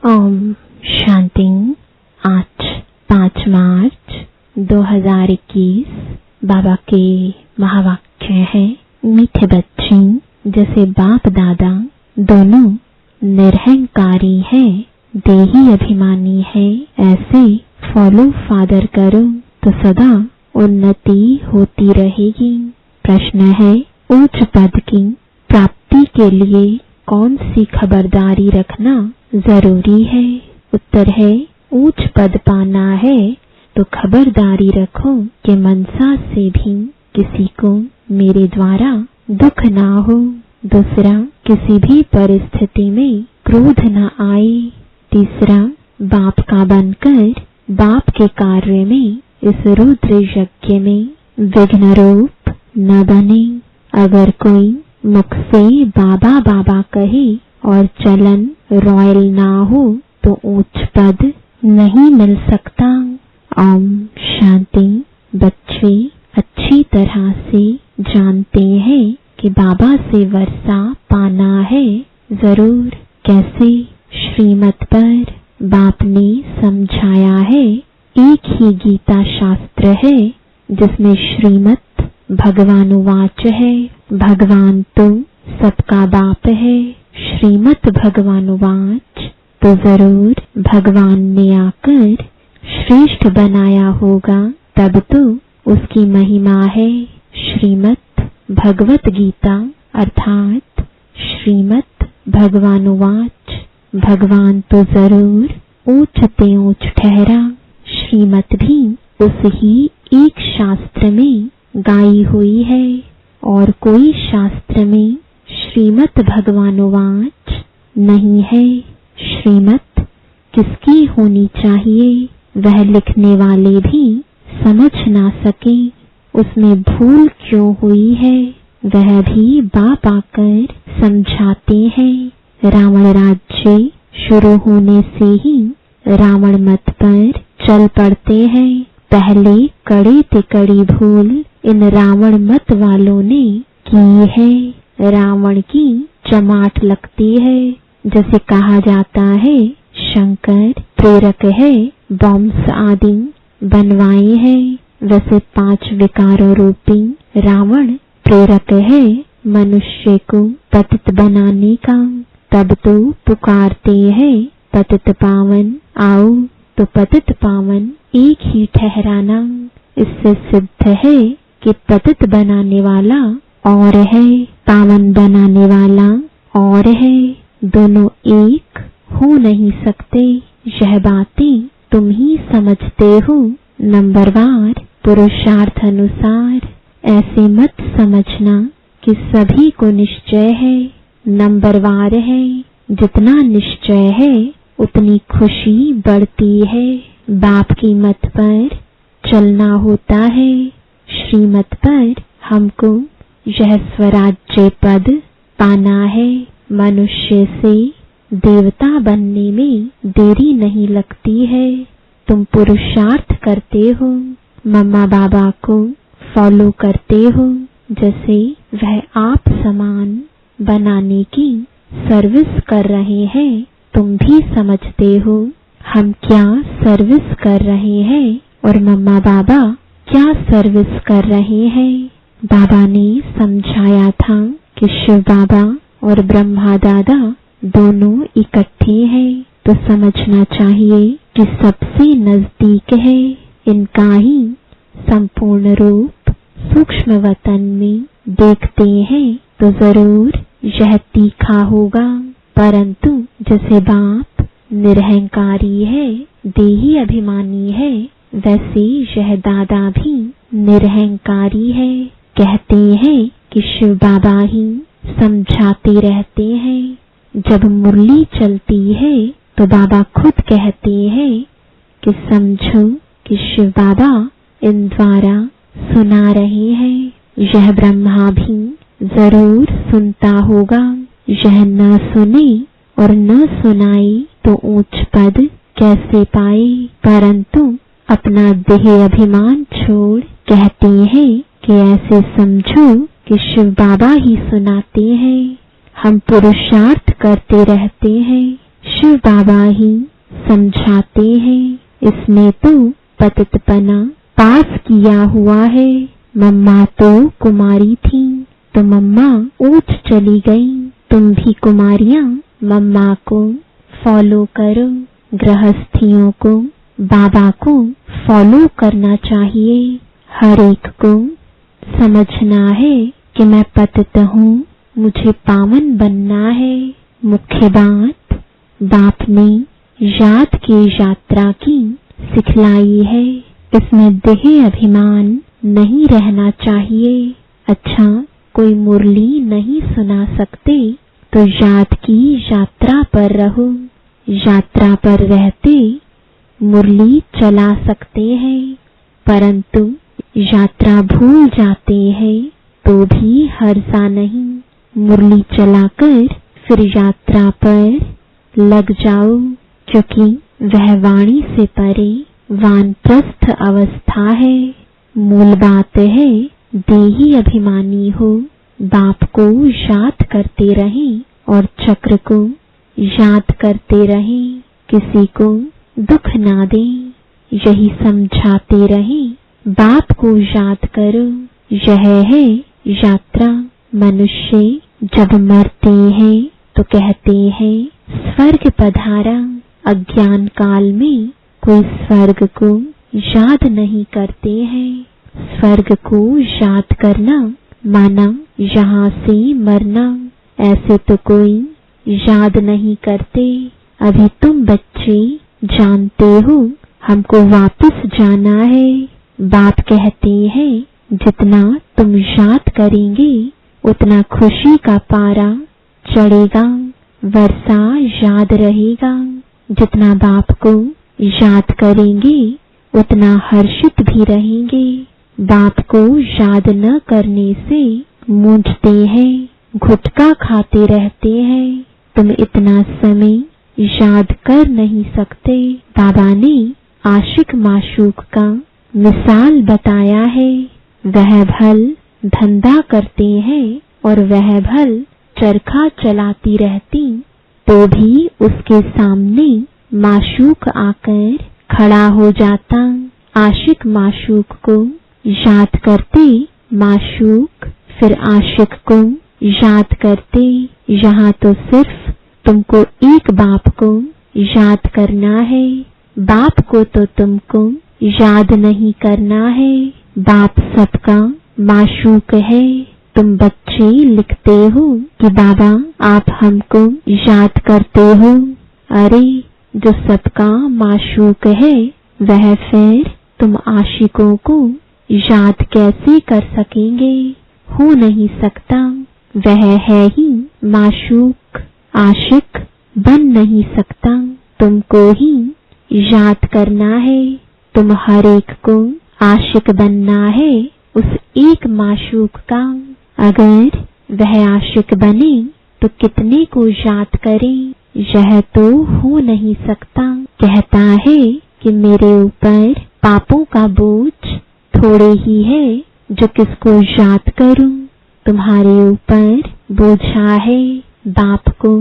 ओम शांति। आज 5 मार्च 2021 बाबा के महावाक्य है। मीठे बच्चे, जैसे बाप दादा दोनों निरहंकारी हैं, देही अभिमानी है, ऐसे फॉलो फादर करो तो सदा उन्नति होती रहेगी। प्रश्न है, उच्च पद की प्राप्ति के लिए कौन सी खबरदारी रखना जरूरी है? उत्तर है, ऊंच पद पाना है तो खबरदारी रखो कि मनसा से भी किसी को मेरे द्वारा दुख ना हो। दूसरा, किसी भी परिस्थिति में क्रोध न आए। तीसरा, बाप का बनकर बाप के कार्य में इस रुद्र यज्ञ में विघ्न रूप न बने। अगर कोई मुख से बाबा बाबा कहे और चलन रॉयल ना हो तो उच्च पद नहीं मिल सकता। ओम शांति। बच्चे अच्छी तरह से जानते हैं कि बाबा से वर्षा पाना है जरूर। कैसे? श्रीमत पर बाप ने समझाया है। एक ही गीता शास्त्र है जिसमें श्रीमत भगवानुवाच है। भगवान तो सबका बाप है। श्रीमत भगवानुवाच तो जरूर भगवान ने आकर श्रेष्ठ बनाया होगा, तब तो उसकी महिमा है। श्रीमत भगवत गीता अर्थात श्रीमत भगवानुवाच। भगवान तो जरूर ऊंच ते ऊंच ठहरा। श्रीमत भी उस ही एक शास्त्र में गाई हुई है और कोई शास्त्र में श्रीमत भगवानुवाच नहीं है। श्रीमत किसकी होनी चाहिए वह लिखने वाले भी समझ ना सके। उसमें भूल क्यों हुई है वह भी बाप आकर समझाते हैं। रावण राज्य शुरू होने से ही रावण मत पर चल पड़ते हैं। पहले कड़ी ते कड़ी भूल इन रावण मत वालों ने की है। रावण की चमाट लगती है। जैसे कहा जाता है शंकर प्रेरक है, बॉम्ब्स आदि बनवाए हैं, वैसे 5 विकारों रूपी रावण प्रेरक है मनुष्य को पतित बनाने का। तब तो पुकारते हैं पतित पावन आओ, तो पतित पावन एक ही ठहराना। इससे सिद्ध है कि पतित बनाने वाला और है, पावन बनाने वाला और है। दोनों एक हो नहीं सकते। यह बातें तुम ही समझते हो नंबरवार पुरुषार्थ अनुसार। ऐसे मत समझना कि सभी को निश्चय है, नंबरवार है। जितना निश्चय है उतनी खुशी बढ़ती है। बाप की मत पर चलना होता है। श्रीमत पर हमको यह स्वराज्य पद पाना है। मनुष्य से देवता बनने में देरी नहीं लगती है। तुम पुरुषार्थ करते हो, मम्मा बाबा को फॉलो करते हो, जैसे वह आप समान बनाने की सर्विस कर रहे हैं। तुम भी समझते हो हम क्या सर्विस कर रहे हैं और मम्मा बाबा क्या सर्विस कर रहे हैं। बाबा ने समझाया था कि शिव बाबा और ब्रह्मा दादा दोनों इकट्ठे हैं, तो समझना चाहिए कि सबसे नजदीक है। इनका ही संपूर्ण रूप सूक्ष्म वतन में देखते हैं तो जरूर यह तीखा होगा। परंतु जैसे बाप निरहंकारी है, देही अभिमानी है, वैसे यह दादा भी निरहंकारी है। कहते हैं कि शिव बाबा ही समझाते रहते हैं। जब मुरली चलती है तो बाबा खुद कहते हैं कि समझो कि शिव बाबा इन द्वारा सुना रहे हैं। यह ब्रह्मा भी जरूर सुनता होगा। यह न सुने और न सुनाए तो ऊंच पद कैसे पाए। परंतु अपना देह अभिमान छोड़ कहते हैं कि ऐसे समझो कि शिव बाबा ही सुनाते हैं। हम पुरुषार्थ करते रहते हैं। शिव बाबा ही समझाते हैं, इसने तो पतितपना पास किया हुआ है। मम्मा तो कुमारी थी तो मम्मा ऊंच चली गई, तुम भी कुमारियां मम्मा को फॉलो करो। गृहस्थियों को बाबा को फॉलो करना चाहिए। हर एक को समझना है कि मैं पतित हूँ, मुझे पावन बनना है। मुख्य बात बाप ने याद की यात्रा की सिखलाई है, इसमें देह अभिमान नहीं रहना चाहिए। अच्छा, कोई मुरली नहीं सुना सकते तो याद की यात्रा पर रहो। यात्रा पर रहते मुरली चला सकते हैं, परंतु यात्रा भूल जाते हैं तो भी हर्जा नहीं। मुरली चलाकर फिर यात्रा पर लग जाओ, क्योंकि वह वाणी से परे वानप्रस्थ अवस्था है। मूल बात है देही अभिमानी हो, बाप को याद करते रहें और चक्र को याद करते रहें, किसी को दुख ना दें, यही समझाते रहें। बाप को याद करो, यह है यात्रा। मनुष्य जब मरते हैं तो कहते हैं स्वर्ग पधारा। अज्ञान काल में कोई स्वर्ग को याद नहीं करते हैं। स्वर्ग को याद करना माना यहाँ से मरना, ऐसे तो कोई याद नहीं करते। अभी तुम बच्चे जानते हो हमको वापस जाना है। बाप कहते हैं जितना तुम याद करेंगे उतना खुशी का पारा चढ़ेगा, वर्षा याद रहेगा। जितना बाप को याद करेंगे उतना हर्षित भी रहेंगे। बाप को याद न करने से मूंझते हैं, गुटखा खाते रहते हैं। तुम इतना समय याद कर नहीं सकते। बाबा ने आशिक माशूक का मिसाल बताया है। वह भल धंधा करते हैं और वह भल चरखा चलाती रहती, तो भी उसके सामने माशूक आकर खड़ा हो जाता। आशिक माशूक को याद करते, माशूक फिर आशिक को याद करते। यहाँ तो सिर्फ तुमको एक बाप को याद करना है, बाप को तो तुमको याद नहीं करना है। बाप सबका माशूक है। तुम बच्चे लिखते हो कि बाबा आप हमको याद करते हो। अरे जो सबका माशूक है वह फिर तुम आशिकों को याद कैसे कर सकेंगे? हो नहीं सकता। वह है ही माशूक, आशिक बन नहीं सकता। तुमको ही याद करना है। तुम हर एक को आशिक बनना है उस एक माशूक का। अगर वह आशिक बने तो कितने को याद करें? यह तो हो नहीं सकता। कहता है कि मेरे ऊपर पापों का बोझ थोड़े ही है, जो किसको याद करूं। तुम्हारे ऊपर बोझा है, बाप को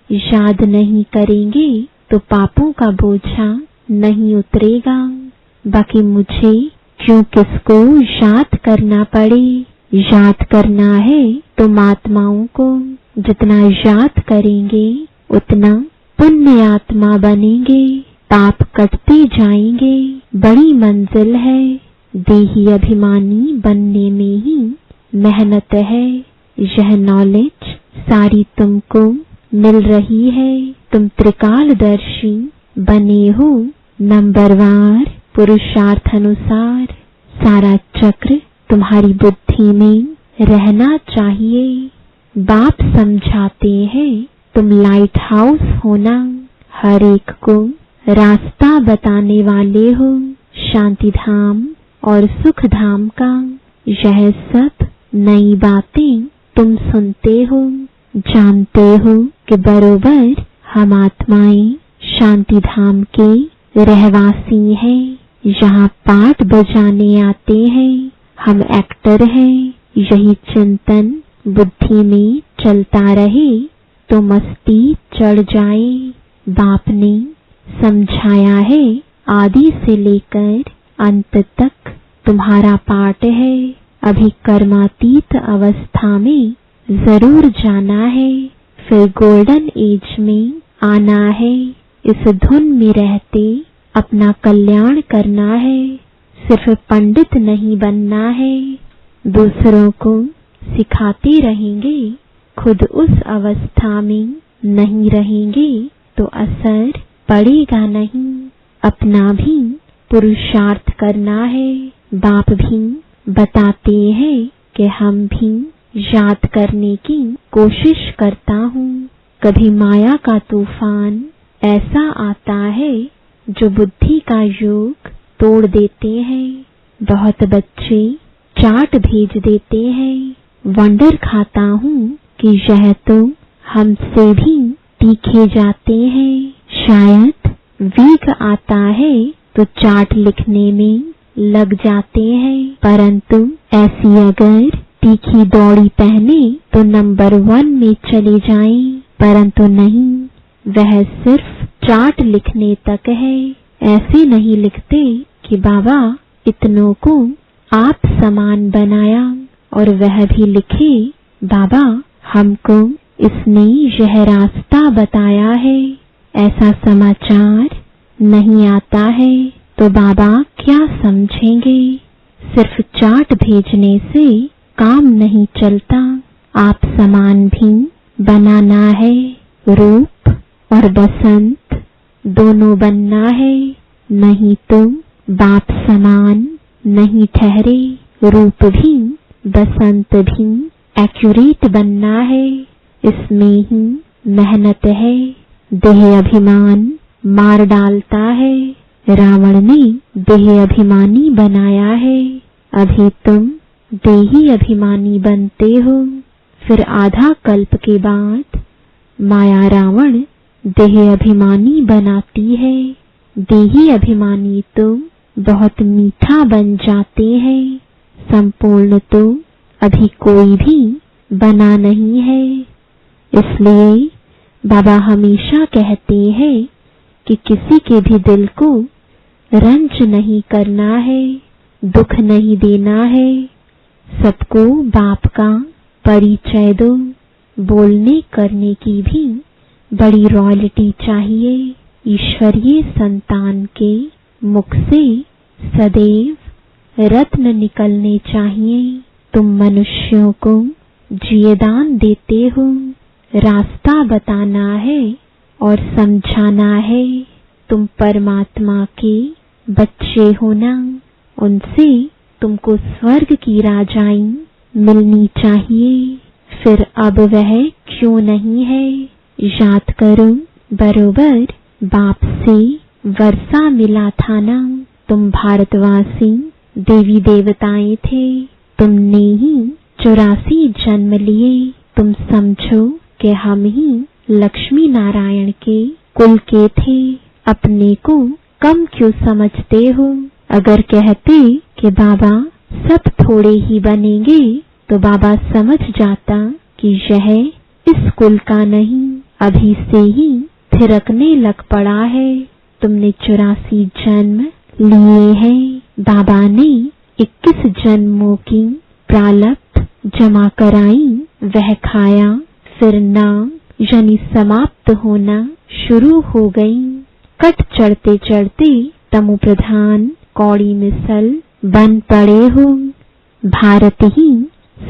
याद नहीं करेंगे तो पापों का बोझा नहीं उतरेगा। बाकी मुझे क्यों किसको याद करना पड़े? याद करना है तो महात्माओं को। जितना याद करेंगे उतना पुण्य आत्मा बनेंगे, पाप कटते जाएंगे। बड़ी मंजिल है, देही अभिमानी बनने में ही मेहनत है। यह नॉलेज सारी तुमको मिल रही है। तुम त्रिकालदर्शी बने हो। नंबरवार पुरुषार्थ अनुसार सारा चक्र तुम्हारी बुद्धि में रहना चाहिए। बाप समझाते हैं तुम लाइट हाउस होना, हर एक को रास्ता बताने वाले हो। शांति धाम और सुख धाम का यह सब नई बातें तुम सुनते हो, जानते हो कि बरोबर हम आत्माएं शांति धाम के रहवासी हैं। यहाँ पाठ बजाने आते हैं, हम एक्टर हैं। यही चिंतन बुद्धि में चलता रहे तो मस्ती चढ़ जाए। बाप ने समझाया है, आदि से लेकर अंत तक तुम्हारा पाठ है। अभी कर्मातीत अवस्था में जरूर जाना है, फिर गोल्डन एज में आना है। इस धुन में रहते अपना कल्याण करना है, सिर्फ पंडित नहीं बनना है। दूसरों को सिखाते रहेंगे, खुद उस अवस्था में नहीं रहेंगे तो असर पड़ेगा नहीं। अपना भी पुरुषार्थ करना है। बाप भी बताते हैं कि हम भी याद करने की कोशिश करता हूँ। कभी माया का तूफान ऐसा आता है जो बुद्धि का योग तोड़ देते हैं। बहुत बच्चे चाट भेज देते हैं। वंडर खाता हूँ कि यह तो हमसे भी तीखे जाते हैं। शायद वेग आता है तो चाट लिखने में लग जाते हैं, परंतु ऐसी अगर तीखी दौड़ी पहने तो नंबर 1 में चले जाएं, परंतु नहीं, वह सिर्फ चाट लिखने तक है। ऐसे नहीं लिखते कि बाबा इतनों को आप समान बनाया, और वह भी लिखे बाबा हमको इसने यह रास्ता बताया है। ऐसा समाचार नहीं आता है तो बाबा क्या समझेंगे। सिर्फ चाट भेजने से काम नहीं चलता, आप समान भी बनाना है। रूप और बसंत दोनों बनना है, नहीं तो बाप समान नहीं ठहरे। रूप भी बसंत भी एक्यूरेट बनना है, इसमें ही मेहनत है। देह अभिमान मार डालता है। रावण ने देह अभिमानी बनाया है, अभी तुम देही अभिमानी बनते हो। फिर आधा कल्प के बाद माया रावण देह अभिमानी बनाती है। देही अभिमानी तो बहुत मीठा बन जाते हैं, संपूर्ण तो अभी कोई भी बना नहीं है। इसलिए बाबा हमेशा कहते हैं कि किसी के भी दिल को रंज नहीं करना है, दुख नहीं देना है। सबको बाप का परिचय दो। बोलने करने की भी बड़ी रॉयल्टी चाहिए। ईश्वरीय संतान के मुख से सदैव रत्न निकलने चाहिए। तुम मनुष्यों को जियेदान देते हो, रास्ता बताना है और समझाना है। तुम परमात्मा के बच्चे हो ना, उनसे तुमको स्वर्ग की राजाई मिलनी चाहिए। फिर अब वह क्यों नहीं है, याद करो। बरोबर बाप से वर्षा मिला था ना। तुम भारतवासी देवी देवताएं थे, तुमने ही 84 जन्म लिए। तुम समझो कि हम ही लक्ष्मी नारायण के कुल के थे। अपने को कम क्यों समझते हो? अगर कहते कि बाबा सब थोड़े ही बनेंगे तो बाबा समझ जाता कि यह इस कुल का नहीं, अभी से ही थिरकने लग पड़ा है। तुमने 84 जन्म लिए हैं। बाबा ने 21 जन्मों की प्रारब्ध जमा कराई, वह खाया। फिर नाम यानी समाप्त होना शुरू हो गई। कट चढ़ते चढ़ते तमो प्रधान कौड़ी मिसल बन पड़े हो। भारत ही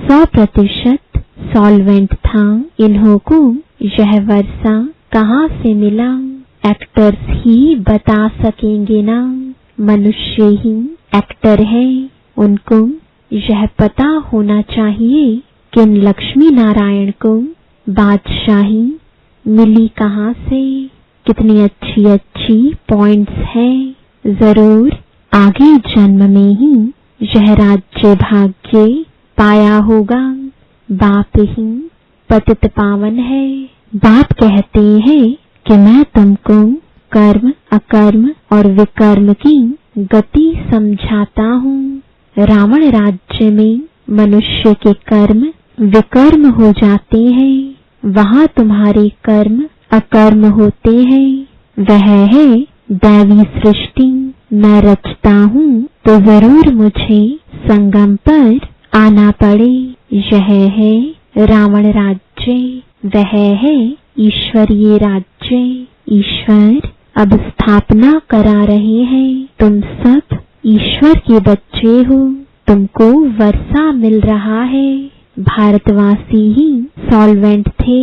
100% सॉल्वेंट था। इन्हों को यह वर्षा कहाँ से मिला? एक्टर्स ही बता सकेंगे ना। मनुष्य ही एक्टर है, उनको यह पता होना चाहिए कि इन लक्ष्मी नारायण को बादशाही मिली कहाँ से। कितनी अच्छी अच्छी पॉइंट्स हैं। जरूर आगे जन्म में ही यह राज्य भाग्य पाया होगा। बाप ही पतित पावन है। बाप कहते हैं कि मैं तुमको कर्म, अकर्म और विकर्म की गति समझाता हूँ। रावण राज्य में मनुष्य के कर्म विकर्म हो जाते हैं, वहाँ तुम्हारे कर्म अकर्म होते हैं। वह है दैवी सृष्टि। मैं रचता हूँ तो जरूर मुझे संगम पर आना पड़े। यह है रावण राज्य, वह है ईश्वरीय राज्य। ईश्वर अब स्थापना करा रहे हैं। तुम सब ईश्वर के बच्चे हो, तुमको वर्षा मिल रहा है। भारतवासी ही सॉल्वेंट थे,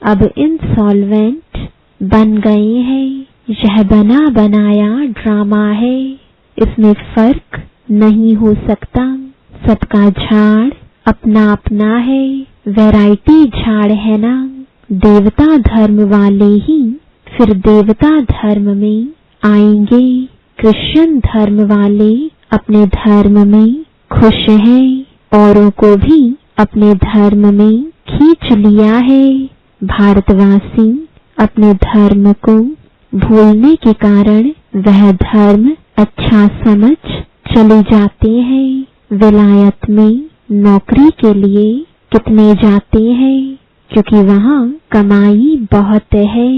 अब इनसॉल्वेंट बन गए हैं। यह बना बनाया ड्रामा है, इसमें फर्क नहीं हो सकता। सबका झाड़ अपना अपना है, वैरायटी झाड़ है ना। देवता धर्म वाले ही फिर देवता धर्म में आएंगे। क्रिश्चियन धर्म वाले अपने धर्म में खुश हैं, औरों को भी अपने धर्म में खींच लिया है। भारतवासी अपने धर्म को भूलने के कारण वह धर्म अच्छा समझ चले जाते हैं। विलायत में नौकरी के लिए कितने जाते हैं, क्योंकि वहाँ कमाई बहुत है।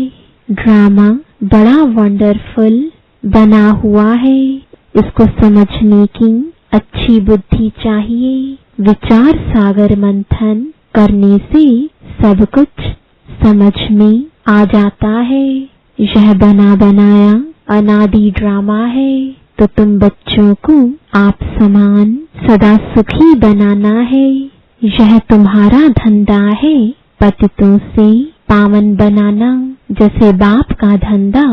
ड्रामा बड़ा वंडरफुल बना हुआ है, इसको समझने की अच्छी बुद्धि चाहिए। विचार सागर मंथन करने से सब कुछ समझ में आ जाता है। यह बना बनाया अनादि ड्रामा है, तो तुम बच्चों को आप समान सदा सुखी बनाना है। यह तुम्हारा धंधा है, पतितों से पावन बनाना। जैसे बाप का धंधा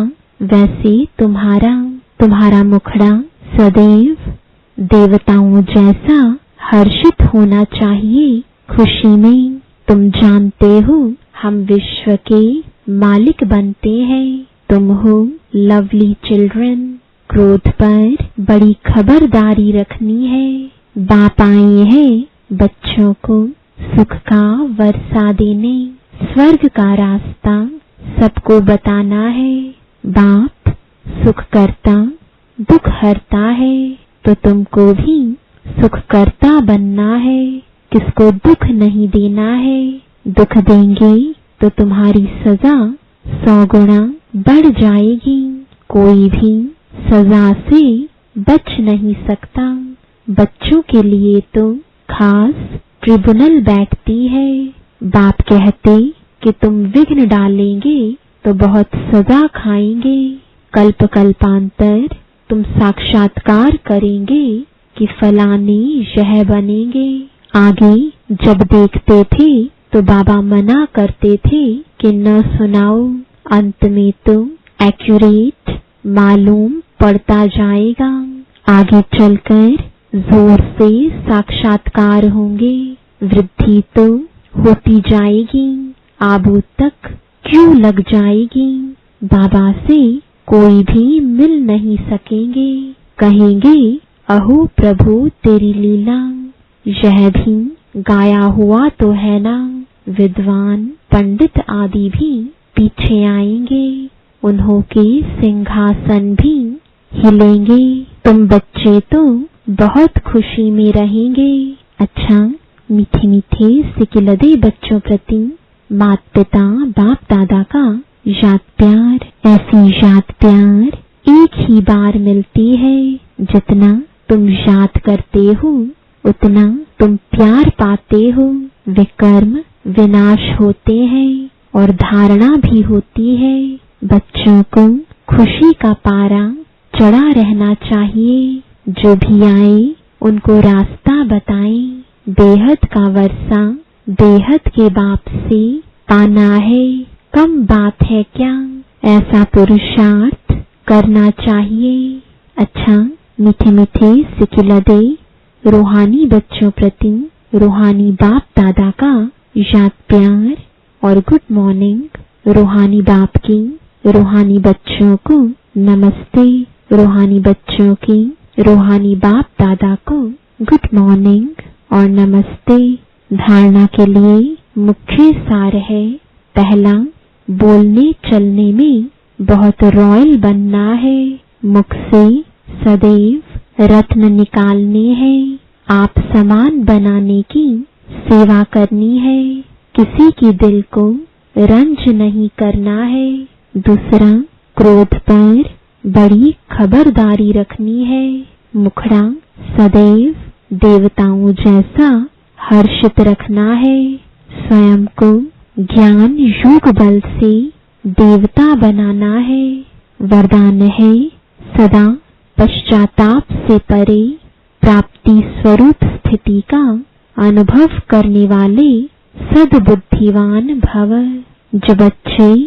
वैसे तुम्हारा मुखड़ा सदैव देवताओं जैसा हर्षित होना चाहिए। खुशी में तुम जानते हो हम विश्व के मालिक बनते हैं। तुम हो लवली चिल्ड्रन। क्रोध पर बड़ी खबरदारी रखनी है। बाप आए हैं बच्चों को सुख का वर्षा देने। स्वर्ग का रास्ता सबको बताना है। बाप सुख करता दुख हरता है, तो तुमको भी सुख करता बनना है। किसको दुख नहीं देना है। दुख देंगे तो तुम्हारी सजा 100 गुना बढ़ जाएगी। कोई भी सजा से बच नहीं सकता। बच्चों के लिए तो खास ट्रिब्यूनल बैठती है। बाप कहते कि तुम विघ्न डालेंगे तो बहुत सजा खाएंगे। कल्प कल्पांतर तुम साक्षात्कार करेंगे कि फलाने यह बनेंगे। आगे जब देखते थे तो बाबा मना करते थे कि न सुनाओ। अंत में तो एक्यूरेट मालूम पड़ता जाएगा। आगे चलकर जोर से साक्षात्कार होंगे। वृद्धि तो होती जाएगी, आबू तक क्यों लग जाएगी। बाबा से कोई भी मिल नहीं सकेंगे। कहेंगे अहो प्रभु तेरी लीला। यह भी गाया हुआ तो है ना। विद्वान पंडित आदि भी पीछे आएंगे, उन्हों के सिंहासन भी हिलेंगे। तुम बच्चे तो बहुत खुशी में रहेंगे। अच्छा, मीठे मीठे सिकिलदे बच्चों प्रति मात पिता बाप दादा का याद प्यार। ऐसी याद प्यार एक ही बार मिलती है। जितना तुम याद करते हो उतना तुम प्यार पाते हो। विकर्म विनाश होते हैं और धारणा भी होती है। बच्चों को खुशी का पारा चढ़ा रहना चाहिए। जो भी आए उनको रास्ता बताएं। बेहद का वर्षा बेहद के बाप से पाना है, कम बात है क्या। ऐसा पुरुषार्थ करना चाहिए। अच्छा, मीठे मीठे सिकिलदे रूहानी बच्चों प्रति रूहानी बाप दादा का याद प्यार और गुड मॉर्निंग। रूहानी बाप की रूहानी बच्चों को नमस्ते। रूहानी बच्चों की रूहानी बाप दादा को गुड मॉर्निंग और नमस्ते। धारणा के लिए मुख्य सार है। पहला, बोलने चलने में बहुत रॉयल बनना है। मुख से सदैव रत्न निकालने हैं। आप समान बनाने की सेवा करनी है। किसी की दिल को रंज नहीं करना है। दूसरा, क्रोध पर बड़ी खबरदारी रखनी है। मुखड़ा सदैव देवताओं जैसा हर्षित रखना है। स्वयं को ज्ञान योग बल से देवता बनाना है। वरदान है सदा पश्चाताप से परे प्राप्ति स्वरूप स्थिति का अनुभव करने वाले सद्बुद्धिवान भव। जो बच्चे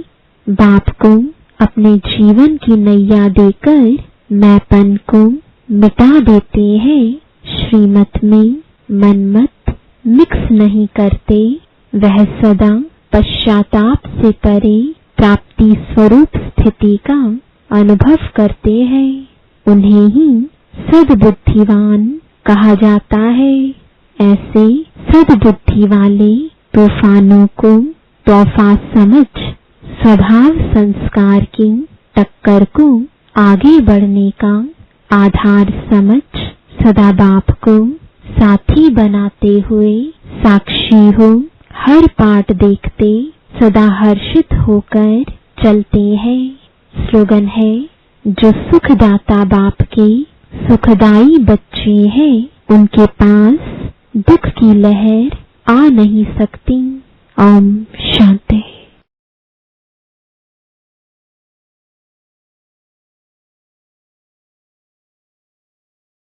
बाप को अपने जीवन की नैया देकर मैंपन को मिटा देते हैं, श्रीमत में मनमत मिक्स नहीं करते, वह सदा पश्चाताप से परे प्राप्ति स्वरूप स्थिति का अनुभव करते हैं। उन्हें ही सद्बुद्धिवान कहा जाता है। ऐसे सद्बुद्धि वाले तूफानों को तोहफा समझ स्वभाव संस्कार की टक्कर को आगे बढ़ने का आधार समझ सदा बाप को साथी बनाते हुए साक्षी हो हर पाठ देखते सदा हर्षित होकर चलते हैं। स्लोगन है, जो सुखदाता बाप के सुखदाई बच्चे हैं, उनके पास दुख की लहर आ नहीं सकती। ओम शांति।